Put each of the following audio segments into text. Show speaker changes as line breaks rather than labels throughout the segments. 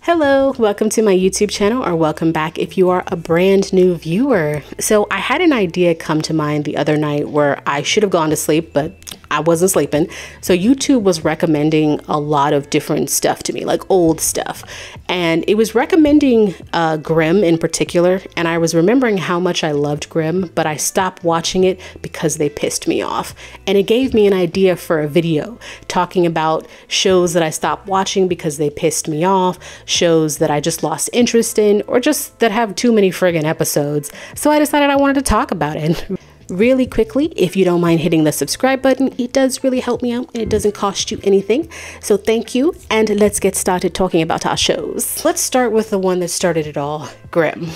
Hello, welcome to my YouTube channel, or welcome back if you are a brand new viewer. So I had an idea come to mind the other night where I should have gone to sleep, but I wasn't sleeping. So YouTube was recommending a lot of different stuff to me, like old stuff. And it was recommending Grimm in particular. And I was remembering how much I loved Grimm, but I stopped watching it because they pissed me off. And it gave me an idea for a video talking about shows that I stopped watching because they pissed me off, shows that I just lost interest in, or just that have too many friggin' episodes. So I decided I wanted to talk about it. Really quickly, if you don't mind hitting the subscribe button, it does really help me out and it doesn't cost you anything. So thank you, and let's get started talking about our shows. Let's start with the one that started it all, Grimm.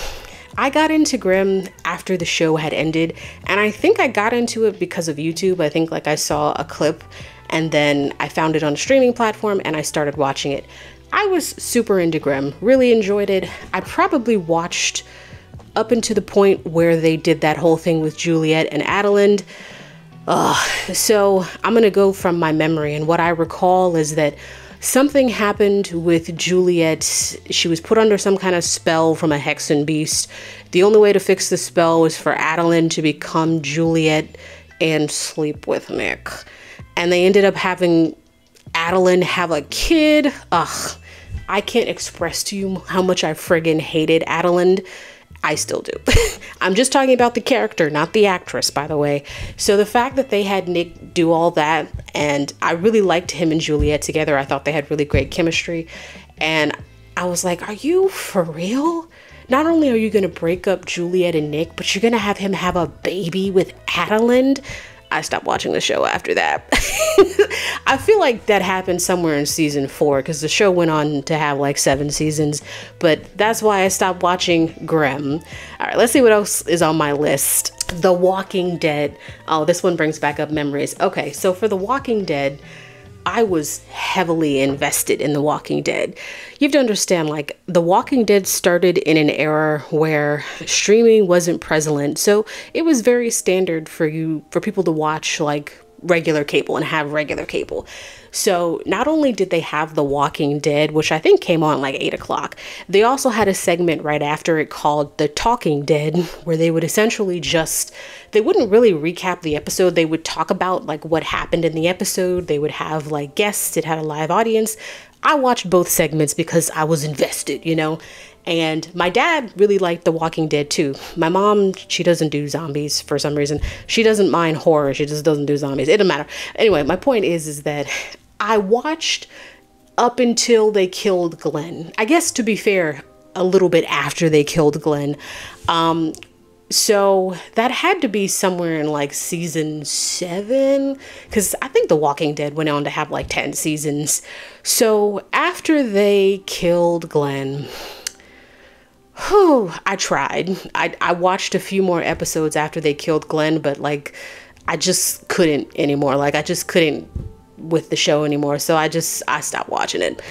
I got into Grimm after the show had ended, and I think I got into it because of YouTube. I think like I saw a clip and then I found it on a streaming platform and I started watching it. I was super into Grimm, really enjoyed it. I probably watched up into the point where they did that whole thing with Juliet and Adeline. So I'm gonna go from my memory, and what I recall is that something happened with Juliet. She was put under some kind of spell from a Hexen beast. The only way to fix the spell was for Adeline to become Juliet and sleep with Nick. And they ended up having Adeline have a kid. I can't express to you how much I friggin' hated Adeline. I still do. I'm just talking about the character, not the actress, by the way. So the fact that they had Nick do all that, and I really liked him and Juliet together. I thought they had really great chemistry. And I was like, are you for real? Not only are you going to break up Juliet and Nick, but you're going to have him have a baby with Adeline? I stopped watching the show after that. I feel like that happened somewhere in season 4 because the show went on to have like 7 seasons, but that's why I stopped watching Grimm. All right, let's see what else is on my list. The Walking Dead. Oh, this one brings back up memories. Okay, so for The Walking Dead, I was heavily invested in The Walking Dead. You have to understand, like, The Walking Dead started in an era where streaming wasn't prevalent, so it was very standard for people to watch like regular cable and have regular cable. So not only did they have The Walking Dead, which I think came on like 8 o'clock, they also had a segment right after it called The Talking Dead, where they would essentially they wouldn't really recap the episode. They would talk about like what happened in the episode. They would have like guests. It had a live audience. I watched both segments because I was invested, you know. And my dad really liked The Walking Dead too. My mom, she doesn't do zombies for some reason. She doesn't mind horror. She just doesn't do zombies. It doesn't matter. Anyway, my point is that I watched up until they killed Glenn. I guess, to be fair, a little bit after they killed Glenn. So that had to be somewhere in like season 7, because I think The Walking Dead went on to have like 10 seasons. So after they killed Glenn, I tried. I watched a few more episodes after they killed Glenn, but like I just couldn't anymore. Like I just couldn't with the show anymore. So I stopped watching it.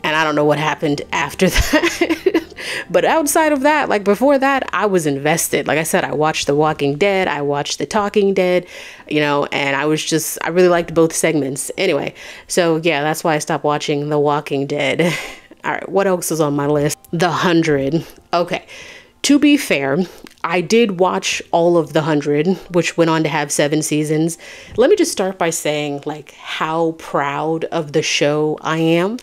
And I don't know what happened after that. But outside of that, like before that, I was invested. Like I said, I watched The Walking Dead, I watched The Talking Dead, you know, and I really liked both segments. Anyway, so yeah, that's why I stopped watching The Walking Dead. All right, what else is on my list? The 100. Okay, to be fair, I did watch all of The 100, which went on to have 7 seasons. Let me just start by saying like how proud of the show I am.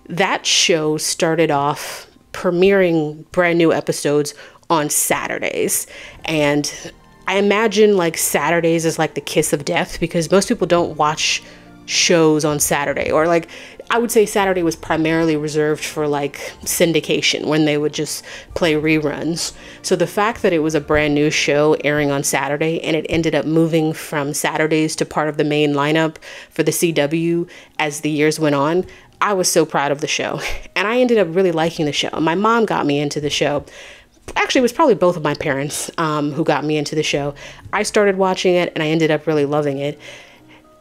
That show started off premiering brand new episodes on Saturdays. And I imagine like Saturdays is like the kiss of death because most people don't watch shows on Saturday, or like I would say Saturday was primarily reserved for like syndication when they would just play reruns. So the fact that it was a brand new show airing on Saturday and it ended up moving from Saturdays to part of the main lineup for the CW as the years went on, I was so proud of the show. And I ended up really liking the show. My mom got me into the show. Actually, it was probably both of my parents who got me into the show. I started watching it and I ended up really loving it.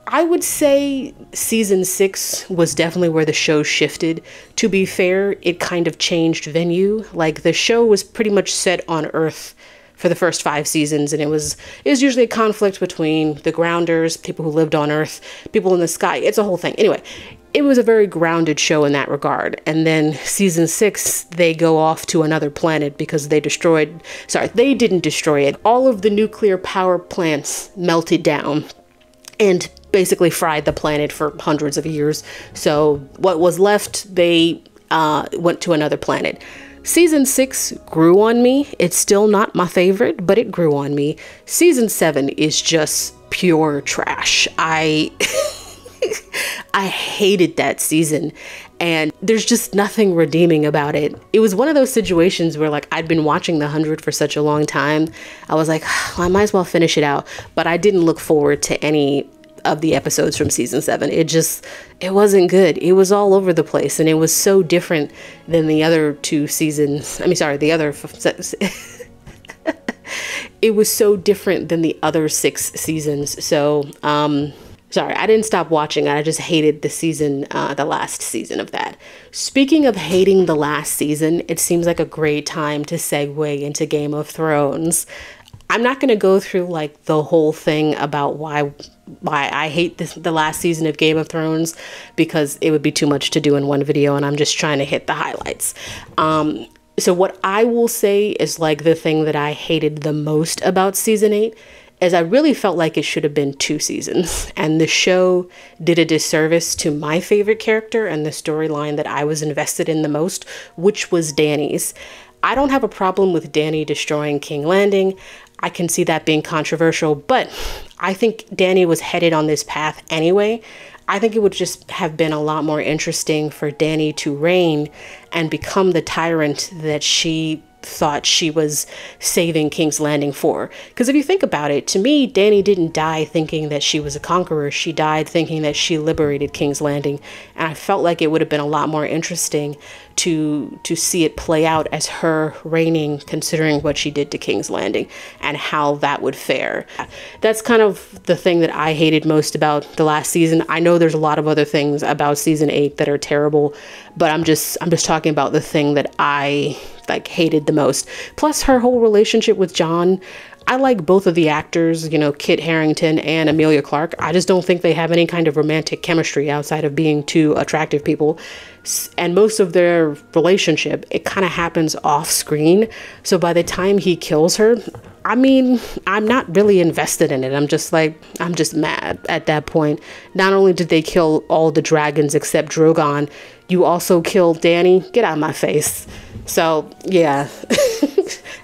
I would say season 6 was definitely where the show shifted. To be fair, it kind of changed venue. Like the show was pretty much set on Earth for the first 5 seasons, and it was usually a conflict between the grounders, people who lived on Earth, people in the sky. It's a whole thing. Anyway, it was a very grounded show in that regard. And then season 6, they go off to another planet because they didn't destroy it. All of the nuclear power plants melted down and basically fried the planet for hundreds of years. So what was left, they went to another planet. Season 6 grew on me. It's still not my favorite, but it grew on me. Season 7 is just pure trash. I hated that season, and there's just nothing redeeming about it. It was one of those situations where, like, I'd been watching The 100 for such a long time. I was like, well, I might as well finish it out, but I didn't look forward to any of the episodes from season 7. It wasn't good. It was all over the place, and it was so different than the other 2 seasons. It was so different than the other 6 seasons. So, sorry, I didn't stop watching. I just hated the last season of that. Speaking of hating the last season, it seems like a great time to segue into Game of Thrones. I'm not going to go through like the whole thing about why I hate the last season of Game of Thrones, because it would be too much to do in one video, and I'm just trying to hit the highlights. So what I will say is, like, the thing that I hated the most about season 8 is I really felt like it should have been 2 seasons, and the show did a disservice to my favorite character and the storyline that I was invested in the most, which was Dany's. I don't have a problem with Dany destroying King's Landing. I can see that being controversial, but I think Dany was headed on this path anyway. I think it would just have been a lot more interesting for Dany to reign and become the tyrant that she thought she was saving King's Landing for. Because if you think about it, to me, Dany didn't die thinking that she was a conqueror. She died thinking that she liberated King's Landing. And I felt like it would have been a lot more interesting to see it play out as her reigning, considering what she did to King's Landing and how that would fare. That's kind of the thing that I hated most about the last season. I know there's a lot of other things about season 8 that are terrible, but I'm just talking about the thing that I like hated the most. Plus her whole relationship with Jon. I like both of the actors, you know, Kit Harington and Emilia Clarke. I just don't think they have any kind of romantic chemistry outside of being 2 attractive people. And most of their relationship, it kind of happens off screen. So by the time he kills her, I mean, I'm not really invested in it. I'm just mad at that point. Not only did they kill all the dragons except Drogon, you also killed Dany. Get out of my face. So yeah.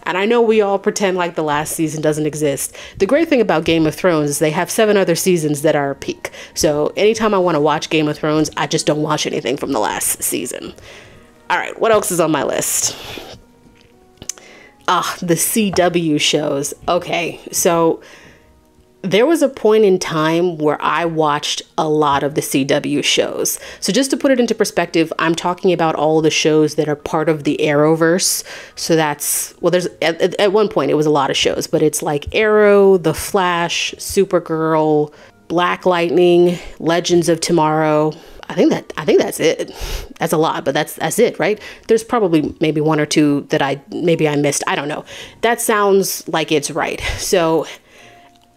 And I know we all pretend like the last season doesn't exist. The great thing about Game of Thrones is they have 7 other seasons that are peak. So anytime I want to watch Game of Thrones, I just don't watch anything from the last season. All right, what else is on my list? The CW shows. Okay, so there was a point in time where I watched a lot of the CW shows. So just to put it into perspective, I'm talking about all the shows that are part of the Arrowverse. So that's, well, there's at one point it was a lot of shows, but it's like Arrow, The Flash, Supergirl, Black Lightning, Legends of Tomorrow. I think that's it. That's a lot, but that's it, right? There's probably maybe 1 or 2 that I missed. I don't know. That sounds like it's right. So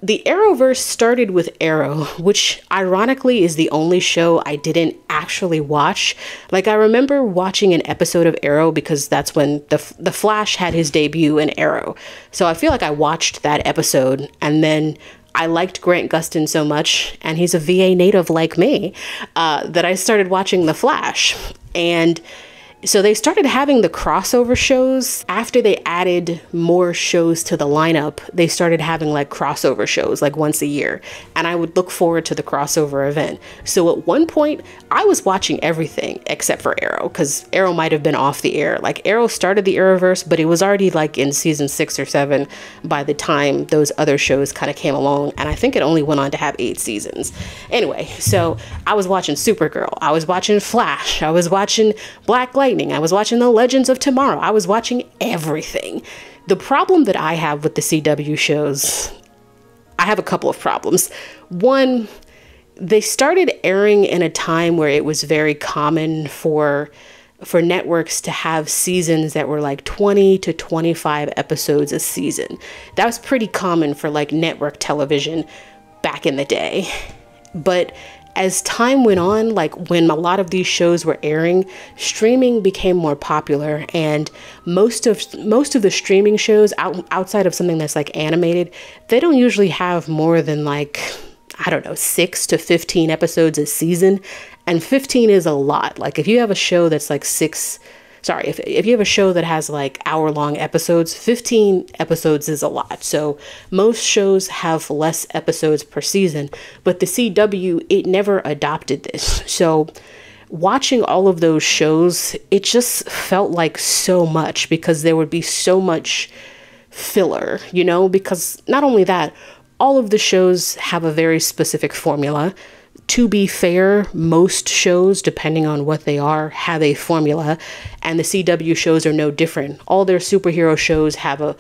the Arrowverse started with Arrow, which ironically is the only show I didn't actually watch. Like, I remember watching an episode of Arrow because that's when the Flash had his debut in Arrow. So I feel like I watched that episode, and then I liked Grant Gustin so much, and he's a VA native like me, that I started watching The Flash. And so they started having the crossover shows. After they added more shows to the lineup, they started having like crossover shows like once a year. And I would look forward to the crossover event. So at one point, I was watching everything except for Arrow, because Arrow might have been off the air. Like, Arrow started the Arrowverse, but it was already like in season 6 or 7 by the time those other shows kind of came along. And I think it only went on to have 8 seasons. Anyway, so I was watching Supergirl. I was watching Flash. I was watching Black Lightning. I was watching the Legends of Tomorrow. I was watching everything. The problem that I have with the CW shows, I have a couple of problems. One, they started airing in a time where it was very common for networks to have seasons that were like 20 to 25 episodes a season. That was pretty common for like network television back in the day. But as time went on, like when a lot of these shows were airing, streaming became more popular, and most of the streaming shows outside of something that's like animated, they don't usually have more than like, I don't know, 6 to 15 episodes a season, and 15 is a lot. Like if you have a show that's like if you have a show that has like hour-long episodes, 15 episodes is a lot. So most shows have less episodes per season, but the CW, it never adopted this. So watching all of those shows, it just felt like so much, because there would be so much filler, you know, because not only that, all of the shows have a very specific formula. To be fair, most shows, depending on what they are, have a formula, and the CW shows are no different. All their superhero shows have a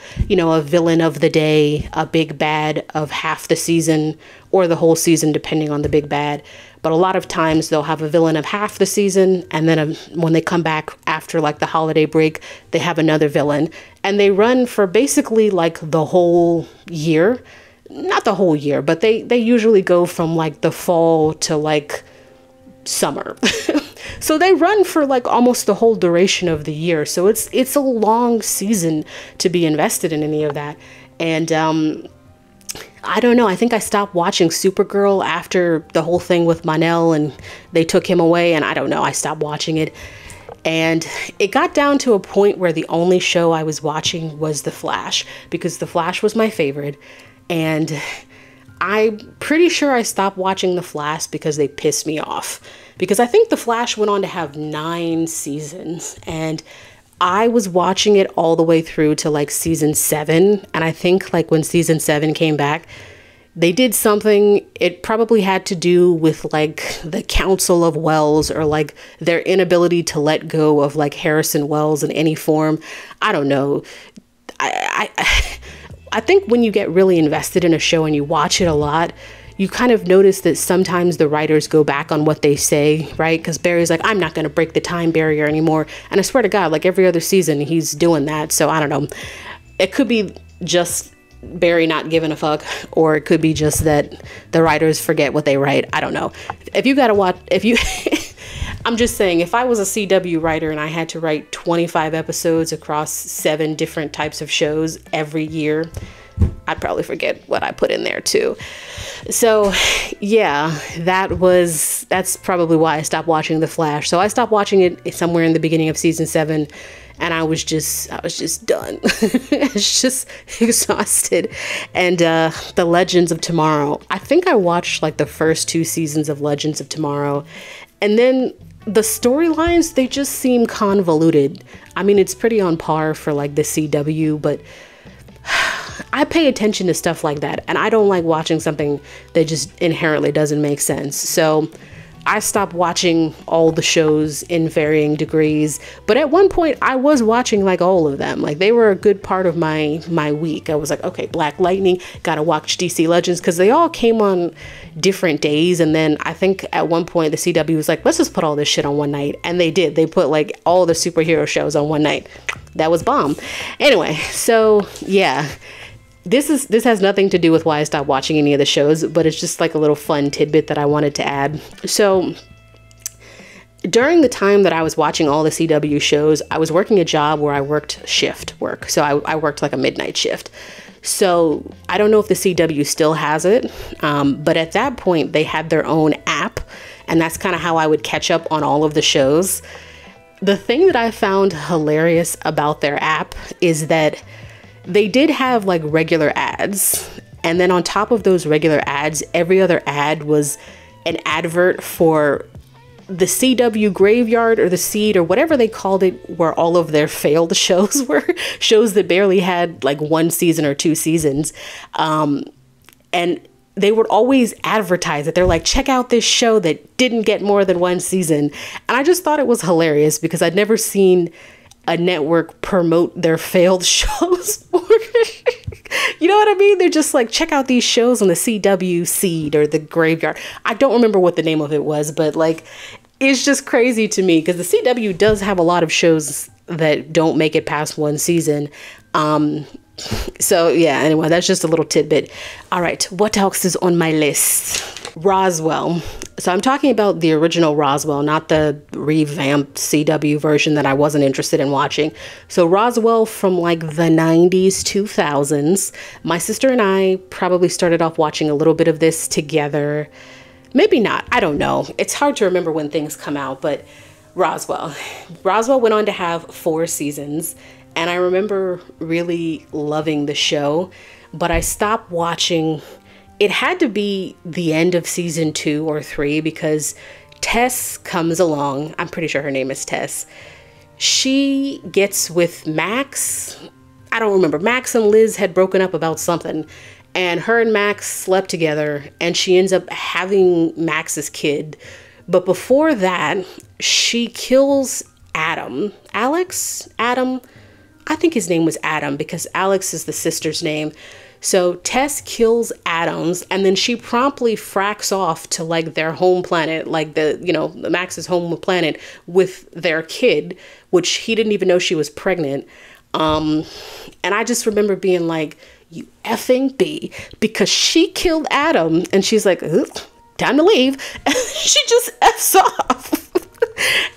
villain of the day, a big bad of half the season or the whole season, depending on the big bad. But a lot of times they'll have a villain of half the season, and then when they come back after like the holiday break, they have another villain, and they run for basically like the whole year. Not the whole year, but they usually go from like the fall to like summer. So they run for like almost the whole duration of the year. So it's a long season to be invested in any of that. And I don't know, I think I stopped watching Supergirl after the whole thing with Mon-El and they took him away, and I don't know, I stopped watching it. And it got down to a point where the only show I was watching was The Flash, because The Flash was my favorite. And I'm pretty sure I stopped watching The Flash because they pissed me off. Because I think The Flash went on to have 9 seasons. And I was watching it all the way through to like season 7. And I think like when season 7 came back, they did something. It probably had to do with like the Council of Wells, or like their inability to let go of like Harrison Wells in any form. I don't know. I think when you get really invested in a show and you watch it a lot, you kind of notice that sometimes the writers go back on what they say, right? Because Barry's like, I'm not going to break the time barrier anymore. And I swear to God, like every other season, he's doing that. So I don't know. It could be just Barry not giving a fuck, or it could be just that the writers forget what they write. I don't know. If you got to watch, I'm just saying, if I was a CW writer and I had to write 25 episodes across 7 different types of shows every year, I'd probably forget what I put in there too. So yeah, that's probably why I stopped watching The Flash. So I stopped watching it somewhere in the beginning of season 7, and I was just done. I was just exhausted. And the Legends of Tomorrow, I think I watched like the first 2 seasons of Legends of Tomorrow, and then the storylines, they just seem convoluted. I mean, it's pretty on par for like the CW, but I pay attention to stuff like that, and I don't like watching something that just inherently doesn't make sense. So I stopped watching all the shows in varying degrees, but at one point I was watching like all of them. Like they were a good part of my week. I was like, okay, Black Lightning, gotta watch DC Legends, because they all came on different days. And then I think at one point the CW was like, let's just put all this shit on one night. And they did. They put like all the superhero shows on one night. That was bomb. Anyway, so yeah. This has nothing to do with why I stopped watching any of the shows, but it's just like a little fun tidbit that I wanted to add. So during the time that I was watching all the CW shows, I was working a job where I worked shift work. So I worked like a midnight shift. So I don't know if the CW still has it, but at that point they had their own app, and that's kind of how I would catch up on all of the shows. The thing that I found hilarious about their app is that they did have like regular ads, and then on top of those regular ads, every other ad was an advert for the CW Graveyard or the Seed or whatever they called it, where all of their failed shows were, shows that barely had like 1 season or 2 seasons. And they would always advertise it. They're like, check out this show that didn't get more than 1 season. And I just thought it was hilarious, because I'd never seen a network promote their failed shows. You know what I mean? They're just like, check out these shows on the CW Seed or the Graveyard. I don't remember what the name of it was, but like, it's just crazy to me, because the CW does have a lot of shows that don't make it past 1 season. So yeah, anyway, that's just a little tidbit. All right, what else is on my list? Roswell. So I'm talking about the original Roswell, not the revamped CW version that I wasn't interested in watching. So Roswell from like the 90s, 2000s. My sister and I probably started off watching a little bit of this together. Maybe not. I don't know. It's hard to remember when things come out, but Roswell. Roswell went on to have 4 seasons, and I remember really loving the show, but I stopped watching. It had to be the end of season 2 or 3 because Tess comes along. I'm pretty sure her name is Tess. She gets with Max. I don't remember. Max and Liz had broken up about something, and her and Max slept together, and she ends up having Max's kid. But before that, she kills Adam. Adam? I think his name was Adam because Alex is the sister's name. So Tess kills Adams, and then she promptly fracks off to like their home planet, like the Max's home planet with their kid, which he didn't even know she was pregnant. And I just remember being like, you effing B, because she killed Adam, and she's like, time to leave. And she just F's off.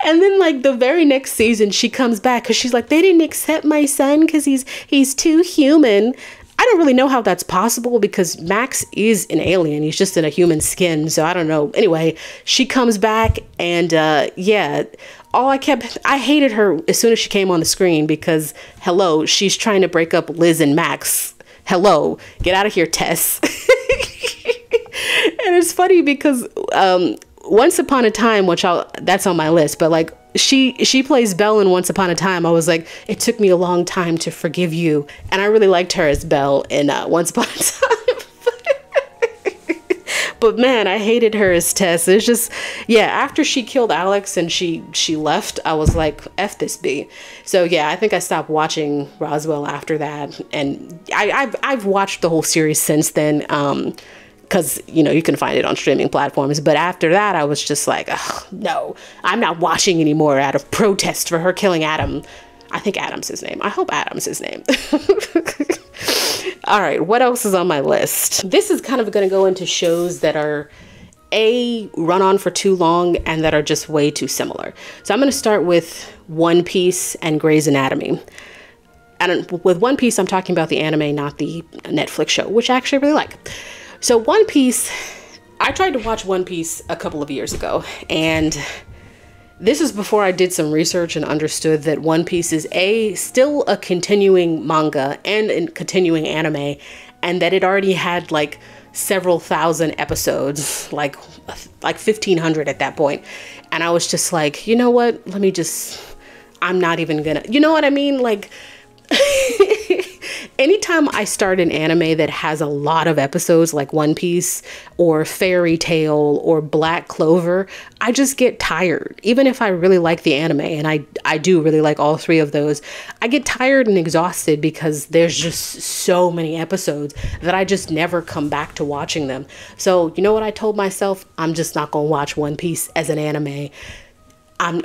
And then like the very next season, she comes back because she's like, they didn't accept my son because he's too human. I don't really know how that's possible because Max is an alien. He's just in a human skin. So I don't know. Anyway, she comes back, and yeah, I hated her as soon as she came on the screen because hello, she's trying to break up Liz and Max. Hello, get out of here, Tess. And it's funny because Once Upon a Time, that's on my list, but like she plays Belle in Once Upon a Time. I was like, it took me a long time to forgive you, and I really liked her as Belle in Once Upon a Time. But man, I hated her as Tess. It's just, yeah, after she killed Alex and she left, I was like, F this B. So yeah, I think I stopped watching Roswell after that, and I've watched the whole series since then. Because, you can find it on streaming platforms. But after that, I was just like, no, I'm not watching anymore out of protest for her killing Adam. I think Adam's his name. I hope Adam's his name. All right, what else is on my list? This is kind of going to go into shows that are run on for too long and that are just way too similar. So I'm going to start with One Piece and Grey's Anatomy. And with One Piece, I'm talking about the anime, not the Netflix show, which I actually really like. So One Piece, I tried to watch One Piece a couple of years ago, and this is before I did some research and understood that One Piece is still a continuing manga and a continuing anime, and that it already had like several thousand episodes, like 1,500 at that point. And I was just like, you know what? I'm not even gonna, you know what I mean? Like, anytime I start an anime that has a lot of episodes like One Piece or Fairy Tail or Black Clover, I just get tired. Even if I really like the anime, and I do really like all 3 of those, I get tired and exhausted because there's just so many episodes that I just never come back to watching them. So you know what I told myself? I'm just not gonna watch One Piece as an anime. I'm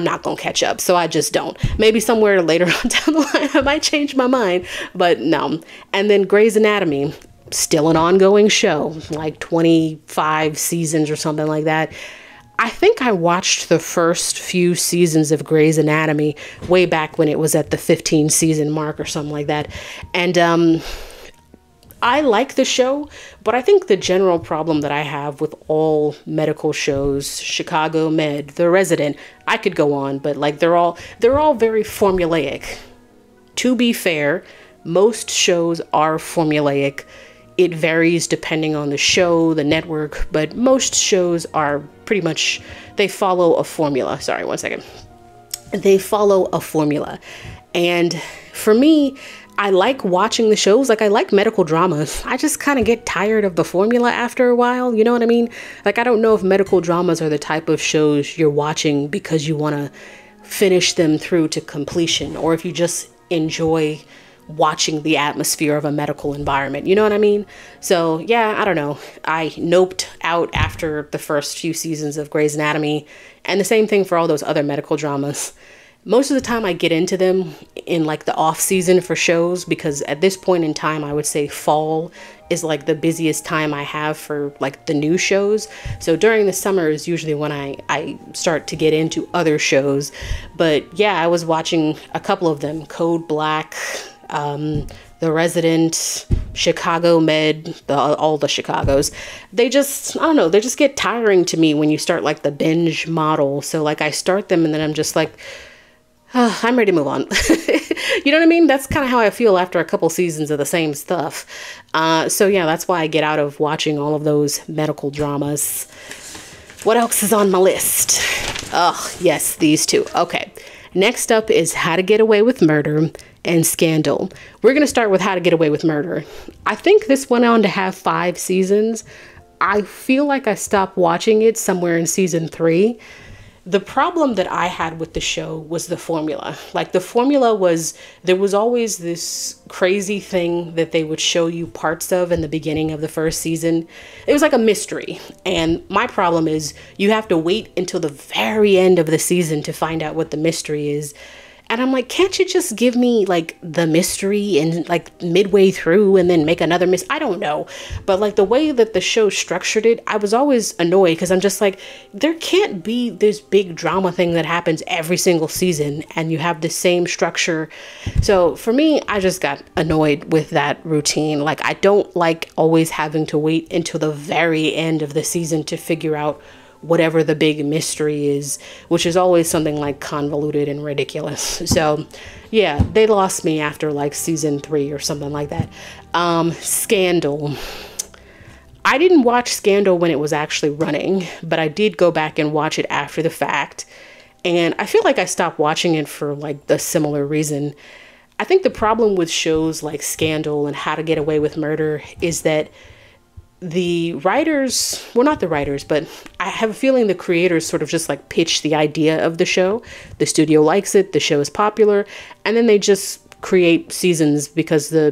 not gonna catch up, so I just don't. Maybe somewhere later on down the line I might change my mind, but no. And then Grey's Anatomy, still an ongoing show, like 25 seasons or something like that. I think I watched the first few seasons of Grey's Anatomy way back when it was at the 15 season mark or something like that. And I like the show, but I think the general problem that I have with all medical shows, Chicago Med, The Resident, I could go on, but like they're all very formulaic. To be fair, most shows are formulaic. It varies depending on the show, the network, but most shows are pretty much, they follow a formula. Sorry, one second. They follow a formula. And for me, I like watching the shows. Like, I like medical dramas. I just kind of get tired of the formula after a while. You know what I mean? Like, I don't know if medical dramas are the type of shows you're watching because you want to finish them through to completion, or if you just enjoy watching the atmosphere of a medical environment. You know what I mean? So yeah, I don't know. I noped out after the first few seasons of Grey's Anatomy, and the same thing for all those other medical dramas. Most of the time I get into them in like the off season for shows, because at this point in time, I would say fall is like the busiest time I have for like the new shows. So during the summer is usually when I start to get into other shows. But yeah, I was watching a couple of them: Code Black, The Resident, Chicago Med, all the Chicagos. They just, I don't know, they just get tiring to me when you start like the binge model. So like I start them and then I'm just like, I'm ready to move on. You know what I mean? That's kind of how I feel after a couple seasons of the same stuff. So yeah, that's why I get out of watching all of those medical dramas. What else is on my list? Oh, yes, these two. Okay. Next up is How to Get Away with Murder and Scandal. We're going to start with How to Get Away with Murder. I think this went on to have 5 seasons. I feel like I stopped watching it somewhere in season 3. The problem that I had with the show was the formula. Like the formula was, there was always this crazy thing that they would show you parts of in the beginning of the first season. It was like a mystery. And my problem is you have to wait until the very end of the season to find out what the mystery is. And I'm like, can't you just give me like the mystery and like midway through and then make another I don't know. But like the way that the show structured it, I was always annoyed because I'm just like, there can't be this big drama thing that happens every single season and you have the same structure. So for me, I just got annoyed with that routine. Like I don't like always having to wait until the very end of the season to figure out whatever the big mystery is, which is always something like convoluted and ridiculous. So yeah, they lost me after like season 3 or something like that. Scandal. I didn't watch Scandal when it was actually running, but I did go back and watch it after the fact. And I feel like I stopped watching it for like the similar reason. I think the problem with shows like Scandal and How to Get Away with Murder is that the writers, well, not the writers, but I have a feeling the creators sort of just like pitch the idea of the show. The studio likes it, the show is popular, and then they just create seasons because the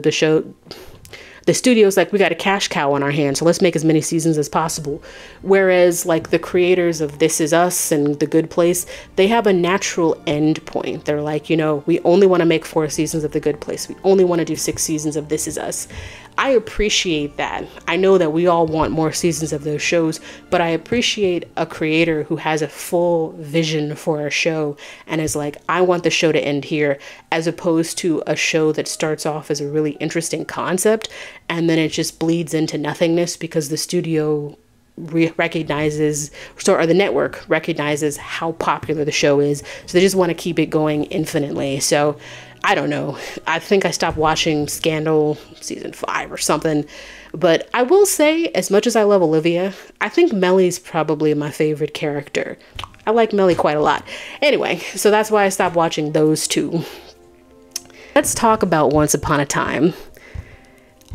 studio's like, we got a cash cow on our hands, so let's make as many seasons as possible. Whereas like the creators of This Is Us and The Good Place, they have a natural end point. They're like, you know, we only want to make 4 seasons of The Good Place. We only want to do 6 seasons of This Is Us. I appreciate that. I know that we all want more seasons of those shows, but I appreciate a creator who has a full vision for a show and is like, I want the show to end here, as opposed to a show that starts off as a really interesting concept and then it just bleeds into nothingness because the studio recognizes, or the network recognizes how popular the show is. So they just want to keep it going infinitely. So I don't know. I think I stopped watching Scandal season 5 or something. But I will say, as much as I love Olivia, I think Melly's probably my favorite character. I like Melly quite a lot. Anyway, so that's why I stopped watching those 2. Let's talk about Once Upon a Time.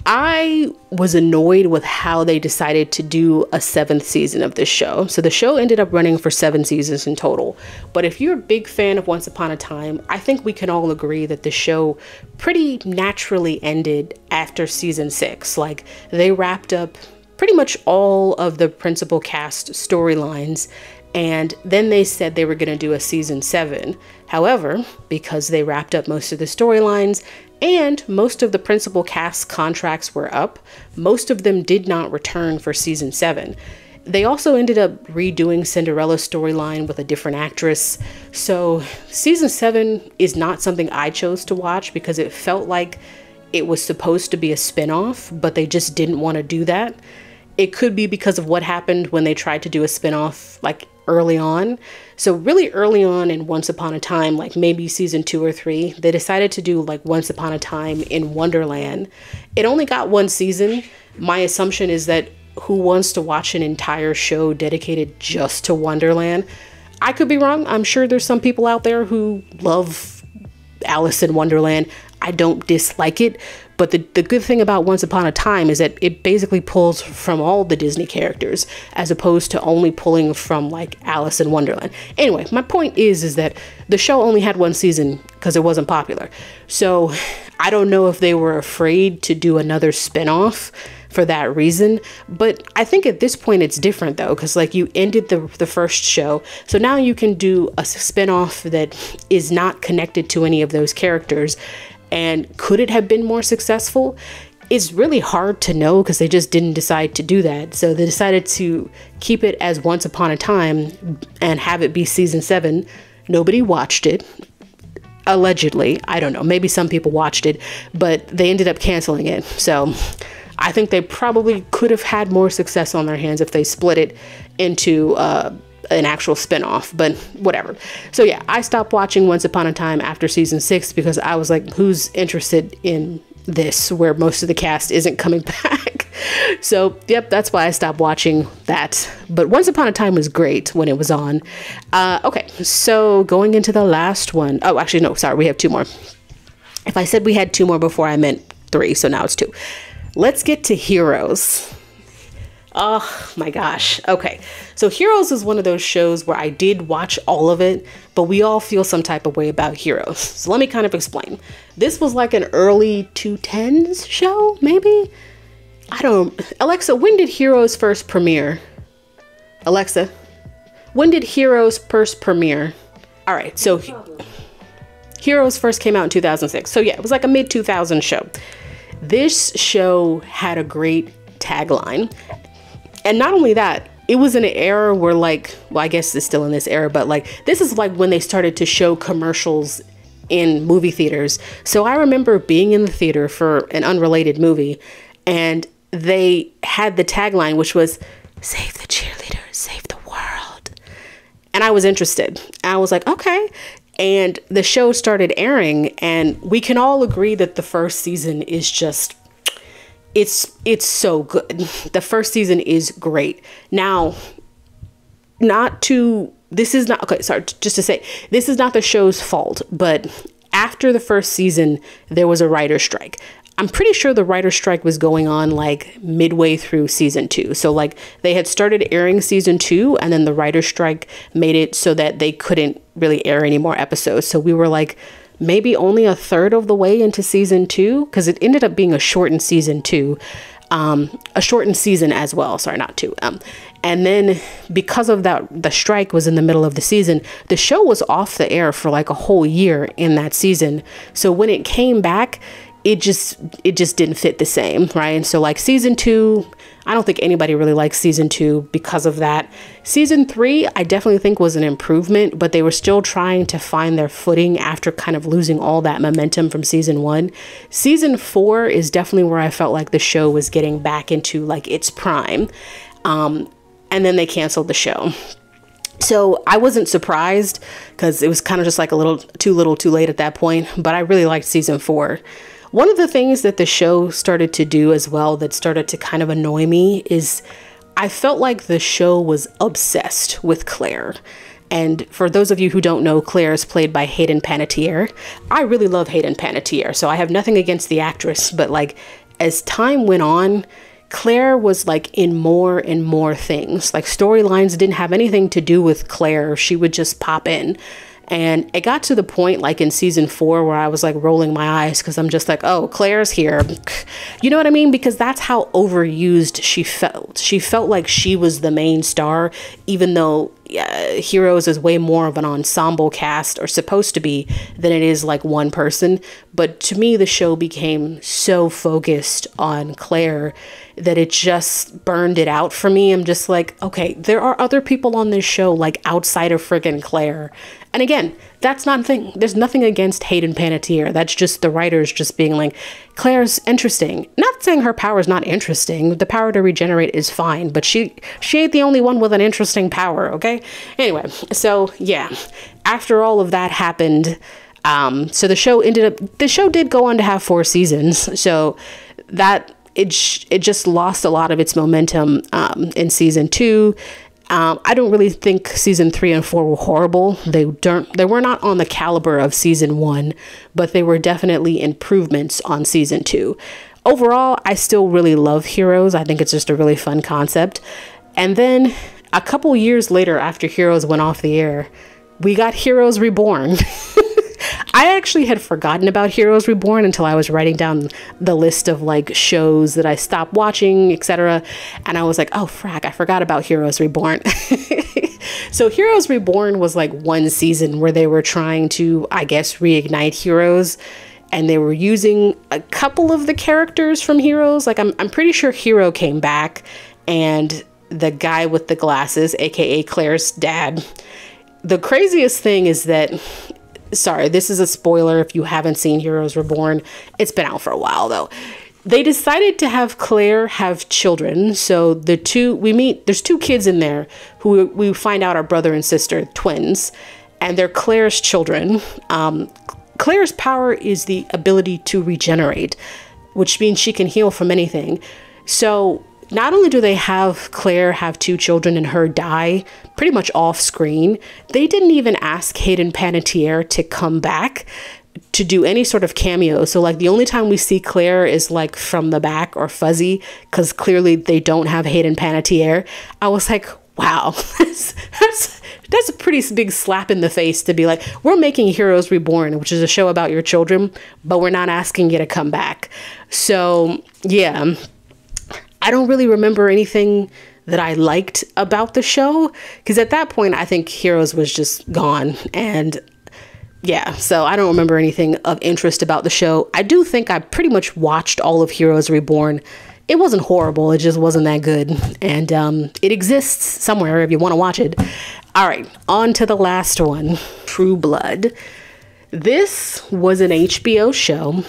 I was annoyed with how they decided to do a 7th season of this show. So the show ended up running for 7 seasons in total. But if you're a big fan of Once Upon a Time, I think we can all agree that the show pretty naturally ended after season 6. Like they wrapped up pretty much all of the principal cast storylines. And then they said they were going to do a season 7. However, because they wrapped up most of the storylines and most of the principal cast contracts were up, most of them did not return for season 7. They also ended up redoing Cinderella's storyline with a different actress. So season 7 is not something I chose to watch because it felt like it was supposed to be a spin-off, but they just didn't want to do that. It could be because of what happened when they tried to do a spin-off like early on. So really early on in Once Upon a Time, like maybe season 2 or 3, they decided to do like Once Upon a Time in Wonderland. It only got 1 season. My assumption is that who wants to watch an entire show dedicated just to Wonderland? I could be wrong. I'm sure there's some people out there who love Alice in Wonderland. I don't dislike it, but the good thing about Once Upon a Time is that it basically pulls from all the Disney characters as opposed to only pulling from like Alice in Wonderland. Anyway, my point is that the show only had 1 season because it wasn't popular. So I don't know if they were afraid to do another spinoff for that reason. But I think at this point it's different though, because like you ended the first show, so now you can do a spinoff that is not connected to any of those characters. And could it have been more successful? It's really hard to know because they just didn't decide to do that. So they decided to keep it as Once Upon a Time and have it be season 7. Nobody watched it. Allegedly, I don't know, maybe some people watched it, but they ended up canceling it. So I think they probably could have had more success on their hands if they split it into an actual spinoff, but whatever. So yeah, I stopped watching Once Upon a Time after season 6 because I was like, who's interested in this where most of the cast isn't coming back? So yep, that's why I stopped watching that. But Once Upon a Time was great when it was on. Okay, so going into the last one. Oh, actually, no, sorry, we have 2 more. If I said we had 2 more before, I meant 3, so now it's 2. Let's get to Heroes. Oh my gosh. Okay, so Heroes is one of those shows where I did watch all of it, but we all feel some type of way about Heroes. So let me kind of explain. This was like an early 2010s show, maybe? I don't... Alexa, when did Heroes first premiere? Alexa, when did Heroes first premiere? All right, so Heroes first came out in 2006. So yeah, it was like a mid-2000s show. This show had a great tagline. And not only that, it was in an era where like, well, I guess it's still in this era, but like, this is like when they started to show commercials in movie theaters. So I remember being in the theater for an unrelated movie and they had the tagline, which was, "Save the cheerleaders, save the world." And I was interested. And I was like, okay. And the show started airing and we can all agree that the first season is just, it's so good. The first season is great. Now, this is not, okay, sorry, just to say, this is not the show's fault, but after the first season, there was a writer's strike. I'm pretty sure the writer's strike was going on like midway through season 2. So like they had started airing season 2 and then the writer's strike made it so that they couldn't really air any more episodes. So we were like, maybe only a third of the way into season 2, because it ended up being a shortened season 2, a shortened season as well. Sorry, not 2. And then because of that, the strike was in the middle of the season. The show was off the air for like a whole year in that season. So when it came back, it just didn't fit the same, right? And so like season 2, I don't think anybody really likes season 2 because of that. Season 3, I definitely think was an improvement, but they were still trying to find their footing after kind of losing all that momentum from season 1. Season 4 is definitely where I felt like the show was getting back into like its prime. And then they canceled the show. So I wasn't surprised because it was kind of just like a little too late at that point, but I really liked season 4. One of the things that the show started to do as well that started to kind of annoy me is I felt like the show was obsessed with Claire. And for those of you who don't know, Claire is played by Hayden Panettiere. I really love Hayden Panettiere, so I have nothing against the actress, but like as time went on, Claire was like in more and more things. Like storylines didn't have anything to do with Claire. She would just pop in. And it got to the point like in season 4 where I was like rolling my eyes because I'm just like, oh, Claire's here. You know what I mean? Because that's how overused she felt. She felt like she was the main star, even though Heroes is way more of an ensemble cast, or supposed to be, than it is like one person. But to me, the show became so focused on Claire that it just burned it out for me. I'm just like, okay, there are other people on this show like outside of friggin' Claire. And again, that's not a thing. There's nothing against Hayden Panettiere. That's just the writers just being like, Claire's interesting. Not saying her power is not interesting. The power to regenerate is fine, but she ain't the only one with an interesting power, okay? Anyway, so yeah, after all of that happened, so the show did go on to have 4 seasons. So that it just lost a lot of its momentum in season 2. I don't really think season 3 and 4 were horrible. They were not on the caliber of season 1, but they were definitely improvements on season 2. Overall, I still really love Heroes. I think it's just a really fun concept. And then a couple years later, after Heroes went off the air, we got Heroes Reborn. I actually had forgotten about Heroes Reborn until I was writing down the list of like shows that I stopped watching, etc. And I was like, oh frack, I forgot about Heroes Reborn. So Heroes Reborn was like one season where they were trying to, I guess, reignite Heroes. And they were using a couple of the characters from Heroes. Like I'm pretty sure Hero came back, and the guy with the glasses, aka Claire's dad. The craziest thing is that, sorry, this is a spoiler if you haven't seen Heroes Reborn. It's been out for a while though. They decided to have Claire have children. So there's two kids in there who we find out are brother and sister, twins, and they're Claire's children. Claire's power is the ability to regenerate, which means she can heal from anything. So not only do they have Claire have two children and her die pretty much off screen, they didn't even ask Hayden Panettiere to come back to do any sort of cameo. So like the only time we see Claire is like from the back or fuzzy, because clearly they don't have Hayden Panettiere. I was like, wow, that's a pretty big slap in the face to be like, we're making Heroes Reborn, which is a show about your children, but we're not asking you to come back. So yeah, I don't really remember anything that I liked about the show, because at that point I think Heroes was just gone. And yeah, so I don't remember anything of interest about the show. I do think I pretty much watched all of Heroes Reborn. It wasn't horrible, it just wasn't that good. And it exists somewhere if you want to watch it. All right, on to the last one, True Blood. This was an HBO show.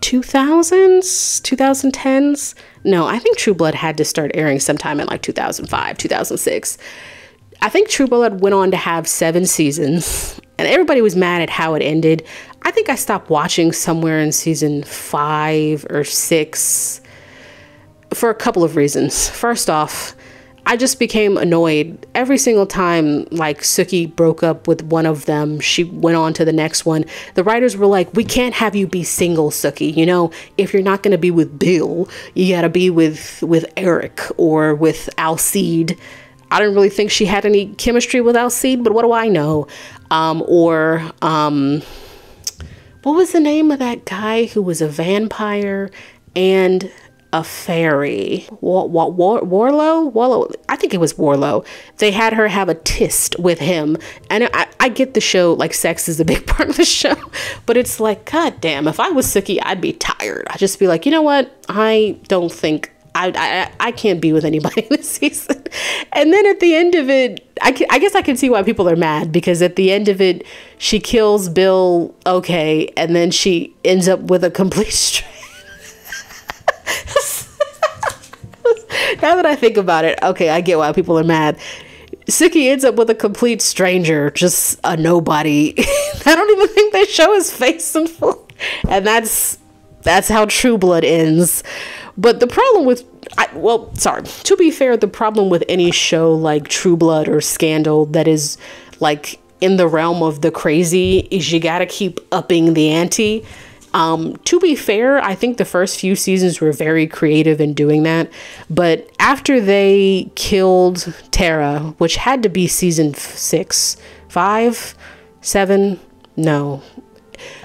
2000s, 2010s. No, I think True Blood had to start airing sometime in like 2005, 2006. I think True Blood went on to have 7 seasons, and everybody was mad at how it ended. I think I stopped watching somewhere in season 5 or 6 for a couple of reasons. First off, I just became annoyed every single time like Sookie broke up with one of them. She went on to the next one. The writers were like, we can't have you be single, Sookie. You know, if you're not going to be with Bill, you got to be with Eric or with Alcide. I didn't really think she had any chemistry with Alcide, but what do I know? What was the name of that guy who was a vampire and a fairy? Warlow? I think it was Warlow. They had her have a tryst with him. And I get the show, like sex is a big part of the show, but it's like, god damn, if I was Sookie, I'd be tired. I'd just be like, you know what? I don't think I can't be with anybody this season. And then at the end of it, I guess I can see why people are mad, because at the end of it, she kills Bill, okay, and then she ends up with a complete Now that I think about it, okay, I get why people are mad. Sookie ends up with a complete stranger, just a nobody. I don't even think they show his face in full. And that's how True Blood ends. But the problem with, to be fair, the problem with any show like True Blood or Scandal that is like in the realm of the crazy is you gotta keep upping the ante. To be fair, I think the first few seasons were very creative in doing that. But after they killed Tara, which had to be season 6, 5, 7, no.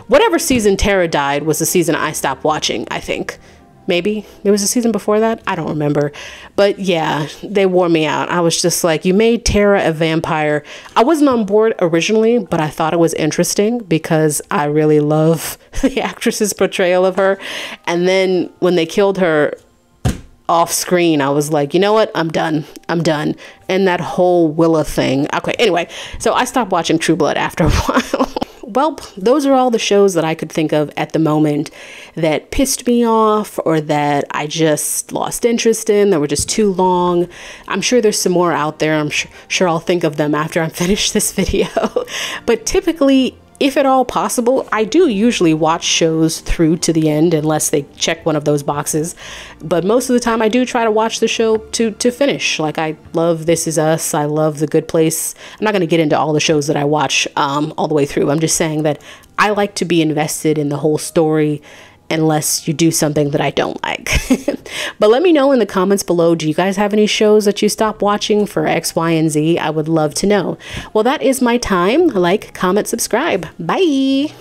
Whatever season Tara died was the season I stopped watching, I think. Maybe there was a season before that. I don't remember. But yeah, they wore me out. I was just like, you made Tara a vampire. I wasn't on board originally, but I thought it was interesting because I really love the actress's portrayal of her. And then when they killed her off screen, I was like, you know what? I'm done. I'm done. And that whole Willa thing. Okay, anyway, so I stopped watching True Blood after a while. Well, those are all the shows that I could think of at the moment that pissed me off or that I just lost interest in, that were just too long. I'm sure there's some more out there. I'm sure I'll think of them after I'm finished this video. But typically, if at all possible, I do usually watch shows through to the end unless they check one of those boxes. But most of the time I do try to watch the show to finish. Like I love This Is Us. I love The Good Place. I'm not going to get into all the shows that I watch all the way through. I'm just saying that I like to be invested in the whole story unless you do something that I don't like. But let me know in the comments below, do you guys have any shows that you stopped watching for X, Y, and Z? I would love to know. Well, that is my time. Like, comment, subscribe. Bye.